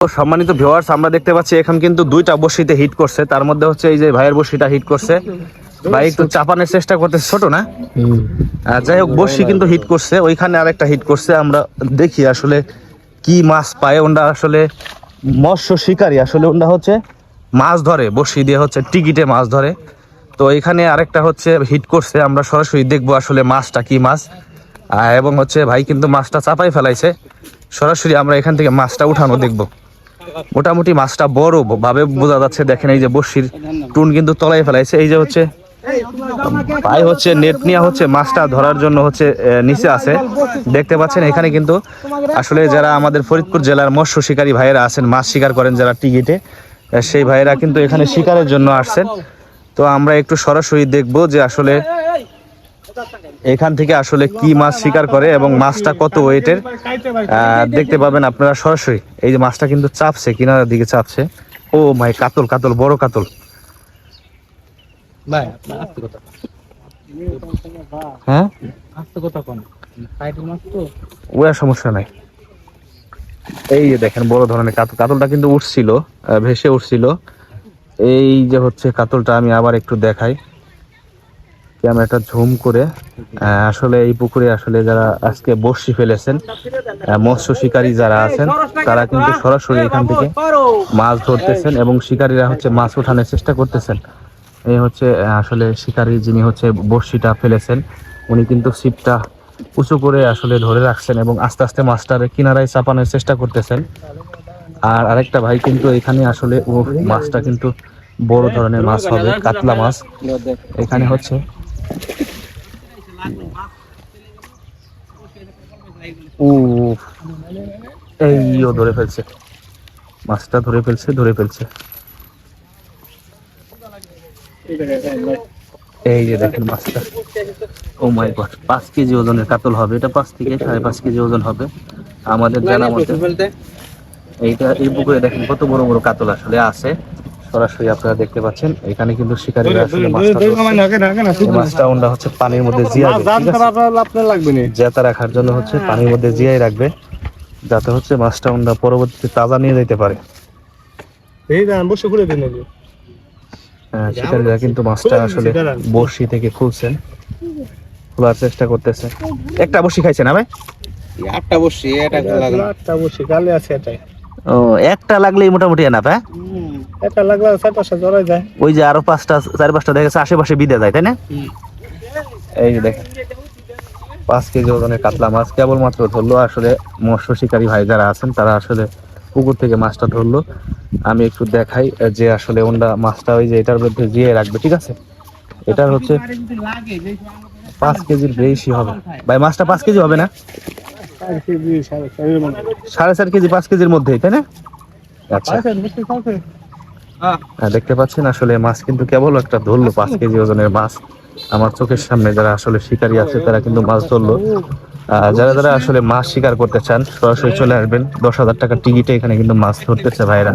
তো সম্মানিত ভিউয়ার্স, আমরা দেখতে পাচ্ছি এখন কিন্তু দুইটা বড়শিতে হিট করছে। তার মধ্যে হচ্ছে এই যে ভাইয়ের বড়শিটা হিট করছে। ভাই একটু চাপানোর চেষ্টা করতেছে, ছোট না, যাই হোক বড়শি কিন্তু হিট করছে। ওইখানে আরেকটা হিট করছে। আমরা দেখি আসলে কি মাছ পায়। ওটা আসলে মৎস্য শিকারী, আসলে ওটা হচ্ছে মাছ ধরে, বড়শি দিয়ে হচ্ছে টিকিটে মাছ ধরে। তো এখানে আরেকটা হচ্ছে হিট করছে। আমরা সরাসরি দেখবো আসলে মাছটা কি মাছ, এবং হচ্ছে ভাই কিন্তু মাছটা চাপাই ফেলাইছে। সরাসরি আমরা এখান থেকে মাছটা উঠানো দেখবো। মোটামুটি মাছটা বড় ভাবে বোঝা যাচ্ছে। দেখেন এই যে বড়শির টুন কিন্তু তলায় ফেলাইছে। এই যে হচ্ছে ভাই হচ্ছে নেট নিয়ে হচ্ছে মাছটা ধরার জন্য হচ্ছে নিচে আছে, দেখতে পাচ্ছেন। এখানে কিন্তু আসলে যারা আমাদের ফরিদপুর জেলার মৎস্য শিকারী ভাইয়েরা আছেন, মাছ শিকার করেন যারা টিকিটে, সেই ভাইয়েরা কিন্তু এখানে শিকারের জন্য আসছেন। তো আমরা একটু সরাসরি দেখবো যে আসলে এখান থেকে আসলে কি মাছ শিকার করে এবং মাছটা কত ওয়েটের দেখতে পাবেন আপনারা সরাসরি। এই যে মাছটা কিন্তু চাপছে, কিনারের দিকে চাপছে। ও মাই, কাতল, কাতল, বড় কাতল। হ্যাঁ, ওয়া সমস্যা নাই। এই যে দেখেন বড় ধরনের কাতল, কাতলটা কিন্তু উঠছিল, ভেসে উঠছিল। এই যে হচ্ছে কাতলটা, আমি আবার একটু দেখাই ক্যামেরাটা ঝুম করে। আসলে এই পুকুরে আসলে যারা আজকে বড়শি ফেলেছেন, মৎস্য শিকারী যারা আছেন, তারা কিন্তু সরাসরি এখান থেকে মাছ ধরতেছেন এবং শিকারীরা হচ্ছে মাছ ওঠানোর চেষ্টা করতেছেন। এই হচ্ছে আসলে শিকারী যিনি হচ্ছে বড়শিটা ফেলেছেন, উনি কিন্তু ছিপটা উঁচু করে আসলে ধরে রাখছেন এবং আস্তে আস্তে মাছটার কিনারায় চাপানোর চেষ্টা করতেছেন। আর আরেকটা ভাই কিন্তু এখানে আসলে ও মাছটা কিন্তু বড় ধরনের মাছ হবে, কাতলা মাছ। এখানে হচ্ছে ও এইও ধরে ফেলছে, মাছটা ধরে ফেলছে, ধরে ফেলছে। এই যে দেখেন মাছটা, ও মাই গড, 5 কেজি ওজনের কাতল হবে এটা। 5 থেকে 5.5 কেজি ওজন হবে আমাদের জানা মতে। এইটা এই পুকুরে দেখেন কত বড় বড় কাতল আসলে আছে। সরাসরি আপনারা দেখতে পাচ্ছেন এখানে কিন্তু শিকারীরা আসলে মাছটা ওটা হচ্ছে পানির মধ্যে জেতা রাখার জন্য হচ্ছে পানির মধ্যে জিয়াই রাখবে, যাতে হচ্ছে মাছটা ওটা পরবর্তীতে তাজা নিয়ে যেতে পারে। শিকারীরা কিন্তু মাছটা আসলে বড়শি থেকে খুলছেন, খোলার চেষ্টা করতেছে। একটা বড়শি খাইছে না ভাই? 8টা বড়শি, একটা বড়শি গালে আছে এটাই। ও, একটা লাগলেই মোটামুটি এনাফ। হ্যাঁ, একটা লাগলে 4-5টা জড়াই যায়। ওই যে আরো 5টা 4-5টা দেখেছে আশেপাশে বিদে যায়, তাই না? এই যে দেখেন 5 কেজি ওজনের কাতলা মাছ কেবলমাত্র ধরলো আসলে মৎস্য শিকারী ভাই যারা আছেন, তারা আসলে পুকুর থেকে মাছটা ধরলো। আমি একটু দেখাই যে আসলে ওটা মাছটা ওই যে এটার মধ্যে জিয়ে রাখবে, ঠিক আছে? এটার হচ্ছে 5 কেজির বেশি হবে ভাই। মাছটা 5 কেজি হবে না? 4.5 কেজি, 5 কেজির মধ্যেই, তাই না? আচ্ছা, দেখতে পাচ্ছেন আসলে মাছ কিন্তু কেবল একটা ধরলো 5 কেজি ওজনের মাছ আমার চোখের সামনে। যারা আসলে শিকারী আছে তারা কিন্তু মাছ ধরলো। যারা যারা আসলে মাছ শিকার করতে চান সরাসরি চলে আসবেন। 10,000 টাকা টিকিটে এখানে কিন্তু মাছ ধরতেছে ভাইরা।